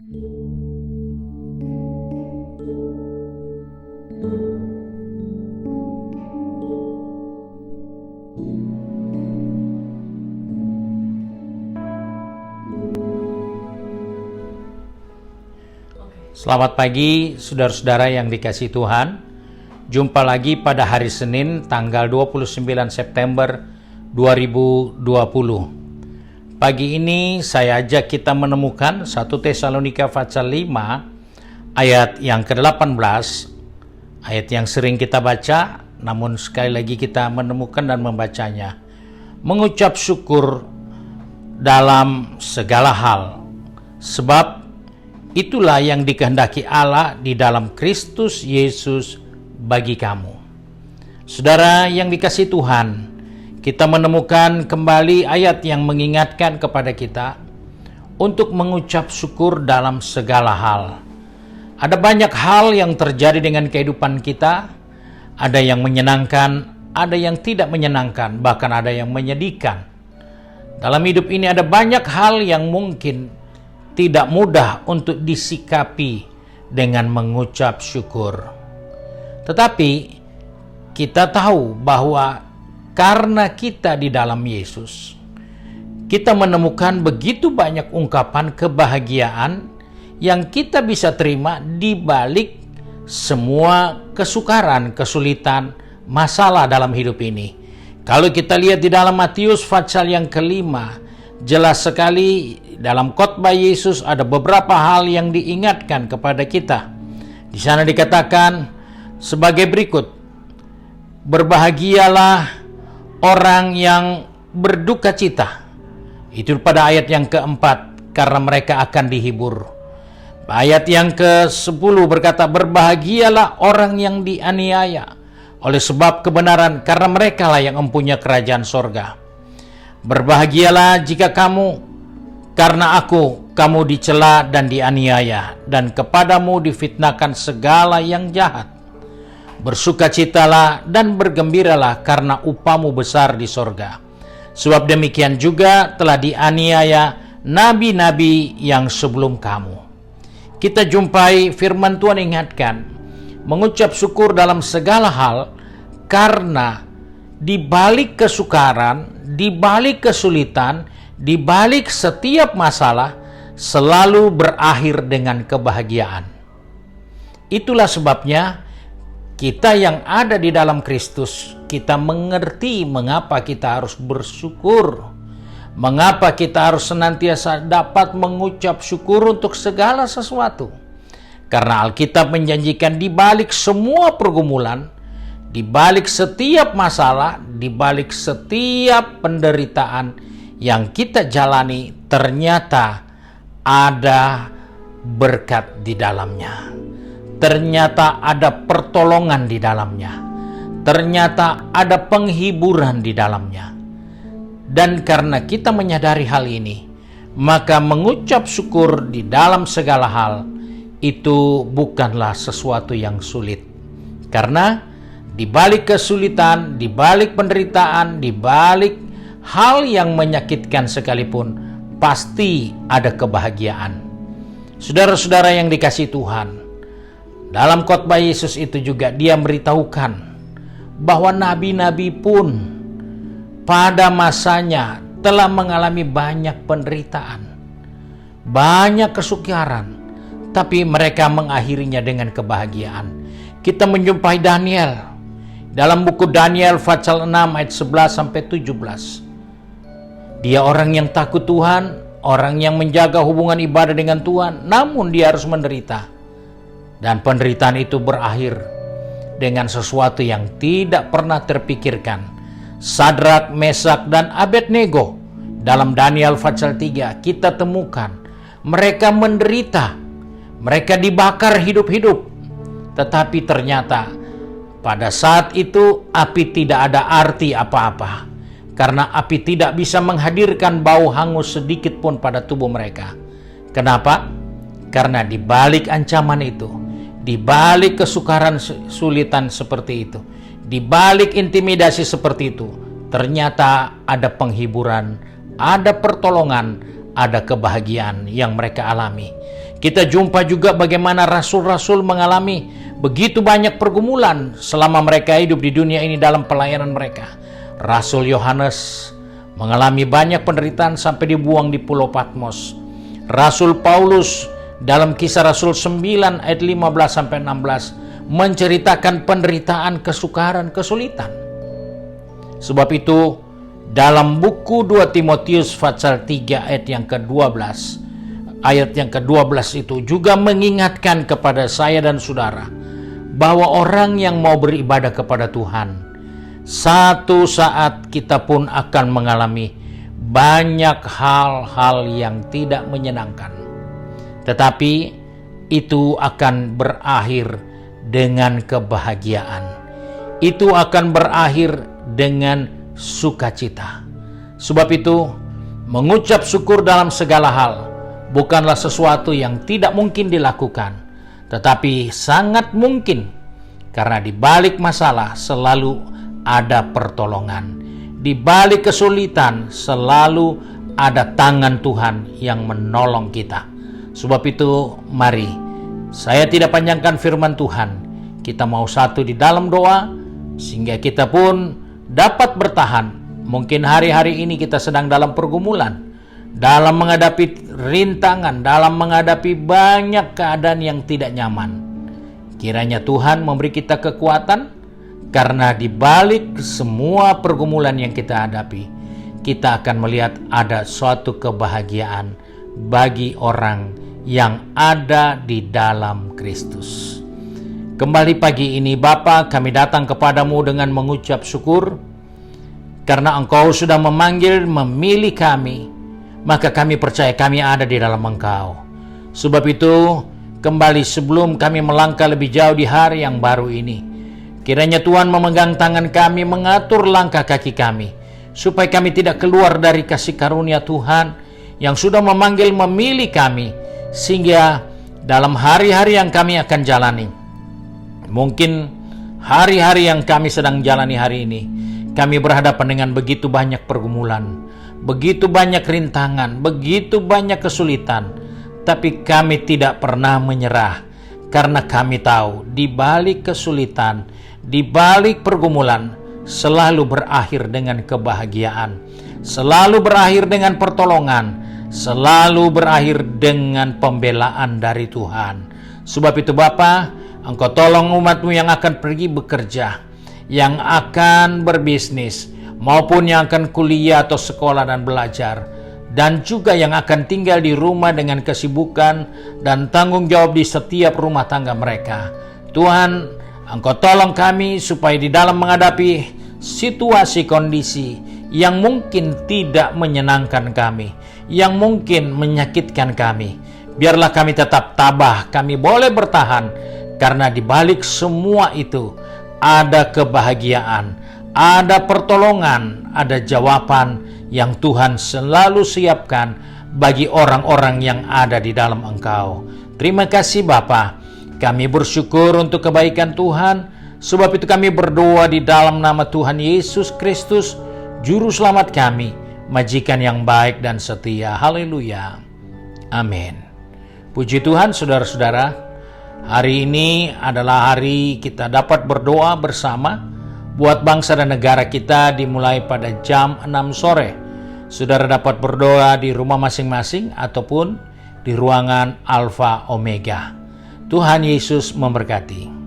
Selamat pagi saudara-saudara yang dikasihi Tuhan. Jumpa lagi pada hari Senin tanggal 29 September 2020. Pagi ini saya ajak kita menemukan 1 Tesalonika pasal 5 ayat yang ke-18, ayat yang sering kita baca, namun sekali lagi kita menemukan dan membacanya. Mengucap syukur dalam segala hal, sebab itulah yang dikehendaki Allah di dalam Kristus Yesus bagi kamu. Saudara yang dikasihi Tuhan, kita menemukan kembali ayat yang mengingatkan kepada kita untuk mengucap syukur dalam segala hal. Ada banyak hal yang terjadi dengan kehidupan kita, ada yang menyenangkan, ada yang tidak menyenangkan, bahkan ada yang menyedihkan. Dalam hidup ini ada banyak hal yang mungkin tidak mudah untuk disikapi dengan mengucap syukur. Tetapi kita tahu bahwa karena kita di dalam Yesus, kita menemukan begitu banyak ungkapan kebahagiaan yang kita bisa terima di balik semua kesukaran, kesulitan, masalah dalam hidup ini. Kalau kita lihat di dalam Matius pasal yang kelima, jelas sekali dalam khotbah Yesus ada beberapa hal yang diingatkan kepada kita. Di sana dikatakan sebagai berikut: berbahagialah orang yang berduka cita. Itu pada ayat yang keempat, karena mereka akan dihibur. Ayat yang ke-10 berkata, berbahagialah orang yang dianiaya oleh sebab kebenaran, karena mereka lah yang mempunyai kerajaan sorga. Berbahagialah jika karena kamu dicela dan dianiaya, dan kepadamu difitnahkan segala yang jahat. Bersukacitalah dan bergembiralah, karena upahmu besar di sorga. Sebab demikian juga telah dianiaya nabi-nabi yang sebelum kamu. Kita jumpai firman Tuhan ingatkan, mengucap syukur dalam segala hal, karena di balik kesukaran, di balik kesulitan, di balik setiap masalah, selalu berakhir dengan kebahagiaan. Itulah sebabnya kita yang ada di dalam Kristus, kita mengerti mengapa kita harus bersyukur, mengapa kita harus senantiasa dapat mengucap syukur untuk segala sesuatu. Karena Alkitab menjanjikan di balik semua pergumulan, di balik setiap masalah, di balik setiap penderitaan yang kita jalani, ternyata ada berkat di dalamnya. Ternyata ada pertolongan di dalamnya. Ternyata ada penghiburan di dalamnya. Dan karena kita menyadari hal ini, maka mengucap syukur di dalam segala hal itu bukanlah sesuatu yang sulit. Karena di balik kesulitan, di balik penderitaan, di balik hal yang menyakitkan sekalipun, pasti ada kebahagiaan. Saudara-saudara yang dikasihi Tuhan, dalam khotbah Yesus itu juga dia memberitahukan bahwa nabi-nabi pun pada masanya telah mengalami banyak penderitaan, banyak kesukaran, tapi mereka mengakhirinya dengan kebahagiaan. Kita menjumpai Daniel dalam buku Daniel pasal 6 ayat 11 sampai 17. Dia orang yang takut Tuhan, orang yang menjaga hubungan ibadah dengan Tuhan, namun dia harus menderita. Dan penderitaan itu berakhir dengan sesuatu yang tidak pernah terpikirkan. Sadrak, Mesak, dan Abednego dalam Daniel pasal 3 kita temukan mereka menderita, mereka dibakar hidup-hidup. Tetapi ternyata pada saat itu api tidak ada arti apa-apa, karena api tidak bisa menghadirkan bau hangus sedikit pun pada tubuh mereka. Kenapa? Karena di balik ancaman itu, di balik kesukaran sulitan seperti itu, di balik intimidasi seperti itu, ternyata ada penghiburan, ada pertolongan, ada kebahagiaan yang mereka alami. Kita jumpa juga bagaimana rasul-rasul mengalami begitu banyak pergumulan selama mereka hidup di dunia ini dalam pelayanan mereka. Rasul Yohanes mengalami banyak penderitaan sampai dibuang di Pulau Patmos. Rasul Paulus dalam Kisah Rasul 9 ayat 15-16 menceritakan penderitaan, kesukaran, kesulitan. Sebab itu dalam buku 2 Timotius pasal 3 ayat yang ke-12, ayat yang ke-12 itu juga mengingatkan kepada saya dan saudara bahwa orang yang mau beribadah kepada Tuhan, satu saat kita pun akan mengalami banyak hal-hal yang tidak menyenangkan. Tetapi itu akan berakhir dengan kebahagiaan. Itu akan berakhir dengan sukacita. Sebab itu, mengucap syukur dalam segala hal bukanlah sesuatu yang tidak mungkin dilakukan, tetapi sangat mungkin, karena di balik masalah selalu ada pertolongan. Di balik kesulitan selalu ada tangan Tuhan yang menolong kita. Sebab itu, mari, saya tidak panjangkan firman Tuhan. Kita mau satu di dalam doa, sehingga kita pun dapat bertahan. Mungkin hari-hari ini kita sedang dalam pergumulan, dalam menghadapi rintangan, dalam menghadapi banyak keadaan yang tidak nyaman. Kiranya Tuhan memberi kita kekuatan, karena di balik semua pergumulan yang kita hadapi, kita akan melihat ada suatu kebahagiaan bagi orang yang ada di dalam Kristus. Kembali pagi ini Bapa, kami datang kepadamu dengan mengucap syukur, karena Engkau sudah memanggil, memilih kami, maka kami percaya kami ada di dalam Engkau. Sebab itu, kembali sebelum kami melangkah lebih jauh di hari yang baru ini, kiranya Tuhan memegang tangan kami, mengatur langkah kaki kami, supaya kami tidak keluar dari kasih karunia Tuhan yang sudah memanggil, memilih kami, sehingga dalam hari-hari yang kami akan jalani, mungkin hari-hari yang kami sedang jalani hari ini, kami berhadapan dengan begitu banyak pergumulan, begitu banyak rintangan, begitu banyak kesulitan, tapi kami tidak pernah menyerah, karena kami tahu di balik kesulitan, di balik pergumulan, selalu berakhir dengan kebahagiaan, selalu berakhir dengan pertolongan, selalu berakhir dengan pembelaan dari Tuhan. Sebab itu Bapa, Engkau tolong umat-Mu yang akan pergi bekerja, yang akan berbisnis, maupun yang akan kuliah atau sekolah dan belajar, dan juga yang akan tinggal di rumah dengan kesibukan dan tanggung jawab di setiap rumah tangga mereka. Tuhan, Engkau tolong kami supaya di dalam menghadapi situasi kondisi yang mungkin tidak menyenangkan kami, yang mungkin menyakitkan kami, biarlah kami tetap tabah, kami boleh bertahan, karena di balik semua itu ada kebahagiaan, ada pertolongan, ada jawaban yang Tuhan selalu siapkan bagi orang-orang yang ada di dalam Engkau. Terima kasih Bapa, kami bersyukur untuk kebaikan Tuhan. Sebab itu kami berdoa di dalam nama Tuhan Yesus Kristus, Juru Selamat kami, Majikan yang baik dan setia. Haleluya. Amin. Puji Tuhan saudara-saudara, hari ini adalah hari kita dapat berdoa bersama buat bangsa dan negara kita, dimulai pada jam 6 sore. Saudara dapat berdoa di rumah masing-masing ataupun di ruangan Alfa Omega. Tuhan Yesus memberkati.